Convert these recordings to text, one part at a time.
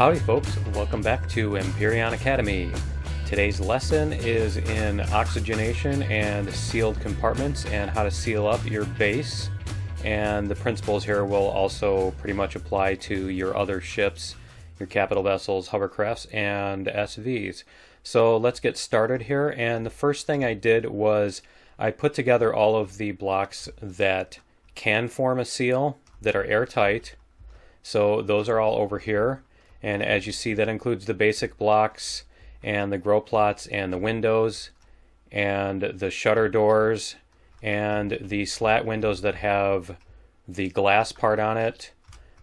Howdy folks, welcome back to Empyrion Academy. Today's lesson is in oxygenation and sealed compartments and how to seal up your base. And the principles here will also pretty much apply to your other ships, your capital vessels, hovercrafts, and SVs. So let's get started here. And the first thing I did was I put together all of the blocks that can form a seal, that are airtight. So those are all over here. And as you see, that includes the basic blocks and the grow plots and the windows and the shutter doors and the slat windows that have the glass part on it,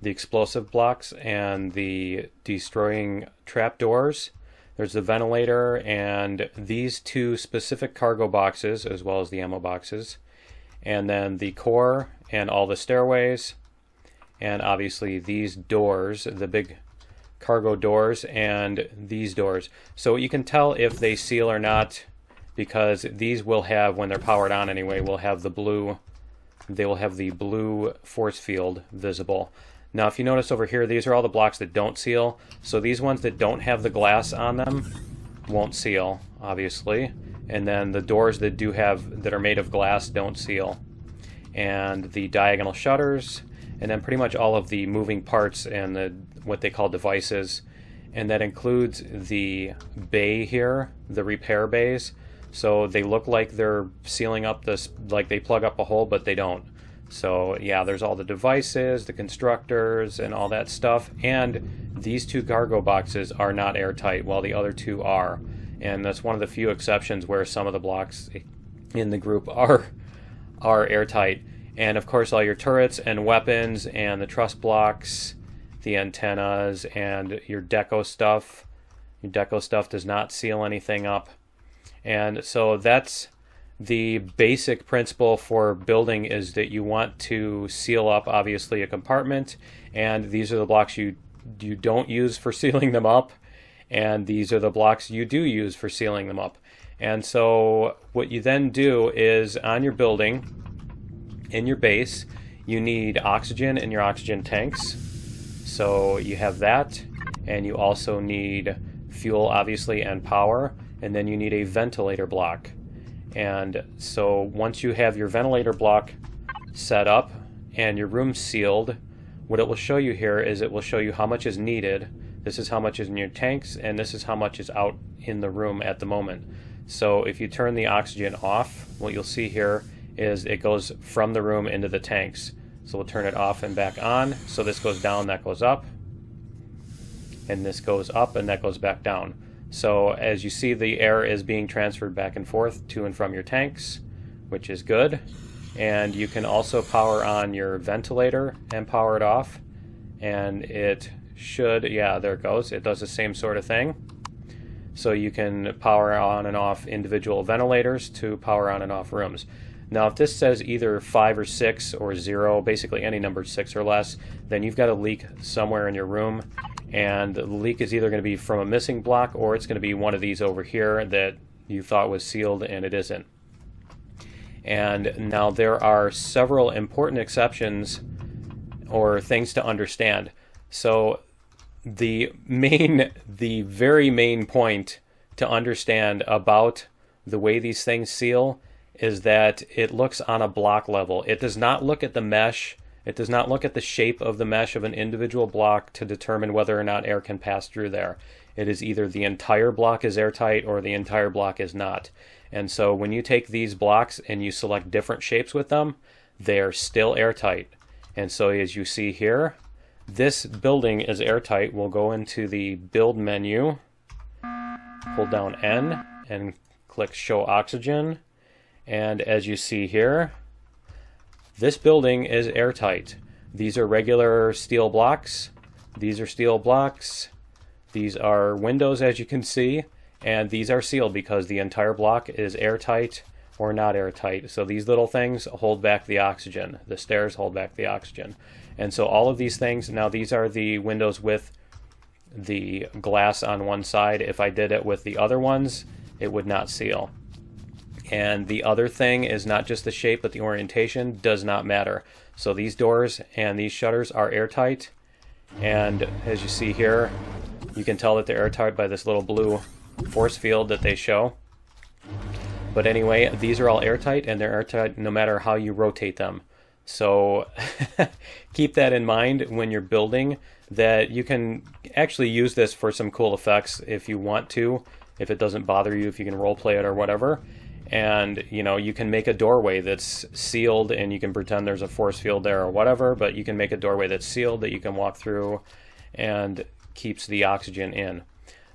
the explosive blocks and the destroying trap doors. There's the ventilator and these two specific cargo boxes as well as the ammo boxes, and then the core and all the stairways, and obviously these doors, the big cargo doors, and these doors. So you can tell if they seal or not because these will have, when they're powered on anyway, will have the blue, they will have the blue force field visible. Now if you notice over here, these are all the blocks that don't seal. So these ones that don't have the glass on them won't seal, obviously. And then the doors that do have, that are made of glass, don't seal. And the diagonal shutters, and then pretty much all of the moving parts and the what they call devices, and that includes the bay here, the repair bays. So they look like they're sealing up this, like they plug up a hole, but they don't. So yeah, there's all the devices, the constructors, and all that stuff. And these two cargo boxes are not airtight, while the other two are. And that's one of the few exceptions where some of the blocks in the group are airtight. And of course all your turrets and weapons and the truss blocks, the antennas, and your deco stuff. Your deco stuff does not seal anything up. And so that's the basic principle for building, is that you want to seal up obviously a compartment, and these are the blocks you don't use for sealing them up, and these are the blocks you do use for sealing them up. And so what you then do is on your building, in your base, you need oxygen in your oxygen tanks. So you have that, and you also need fuel obviously and power, and then you need a ventilator block. And so once you have your ventilator block set up and your room sealed, what it will show you here is it will show you how much is needed. This is how much is in your tanks, and this is how much is out in the room at the moment. So if you turn the oxygen off, what you'll see here is it goes from the room into the tanks. So we'll turn it off and back on. So this goes down, that goes up, and this goes up, and that goes back down. So as you see, the air is being transferred back and forth to and from your tanks, which is good. And you can also power on your ventilator and power it off, and it should, yeah, there it goes. It does the same sort of thing. So you can power on and off individual ventilators to power on and off rooms. Now if this says either 5 or 6 or 0, basically any number 6 or less, then you've got a leak somewhere in your room, and the leak is either going to be from a missing block, or it's going to be one of these over here that you thought was sealed and it isn't. And now there are several important exceptions or things to understand. So the very main point to understand about the way these things seal is that it looks on a block level. It does not look at the mesh. It does not look at the shape of the mesh of an individual block to determine whether or not air can pass through there. It is either the entire block is airtight or the entire block is not. And so when you take these blocks and you select different shapes with them, they are still airtight. And so as you see here, this building is airtight. We'll go into the build menu, hold down N, and click show oxygen. And as you see here, this building is airtight. These are regular steel blocks. These are steel blocks. These are windows, as you can see. And these are sealed because the entire block is airtight or not airtight. So these little things hold back the oxygen. The stairs hold back the oxygen. And so all of these things, now these are the windows with the glass on one side. If I did it with the other ones, it would not seal. And the other thing is not just the shape, but the orientation does not matter. So these doors and these shutters are airtight. And as you see here, You can tell that they're airtight by this little blue force field that they show. But anyway, these are all airtight, and they're airtight no matter how you rotate them. So keep that in mind when you're building, that you can actually use this for some cool effects if you want to, if it doesn't bother you, if you can role play it or whatever. And you know, you can make a doorway that's sealed and you can pretend there's a force field there or whatever, but you can make a doorway that's sealed that you can walk through and keeps the oxygen in.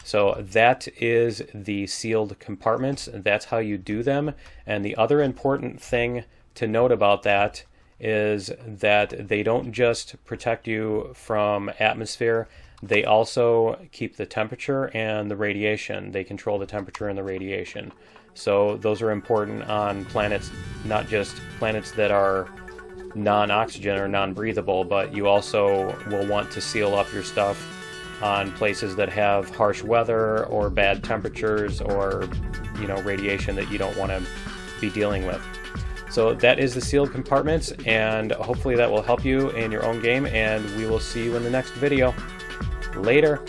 So that is the sealed compartments. That's how you do them. And the other important thing to note about that is that they don't just protect you from atmosphere, they also keep the temperature and the radiation. They control the temperature and the radiation. So those are important on planets, not just planets that are non-oxygen or non-breathable, but you also will want to seal up your stuff on places that have harsh weather or bad temperatures or, you know, radiation that you don't want to be dealing with. So that is the sealed compartments, and hopefully that will help you in your own game, and we will see you in the next video. Later.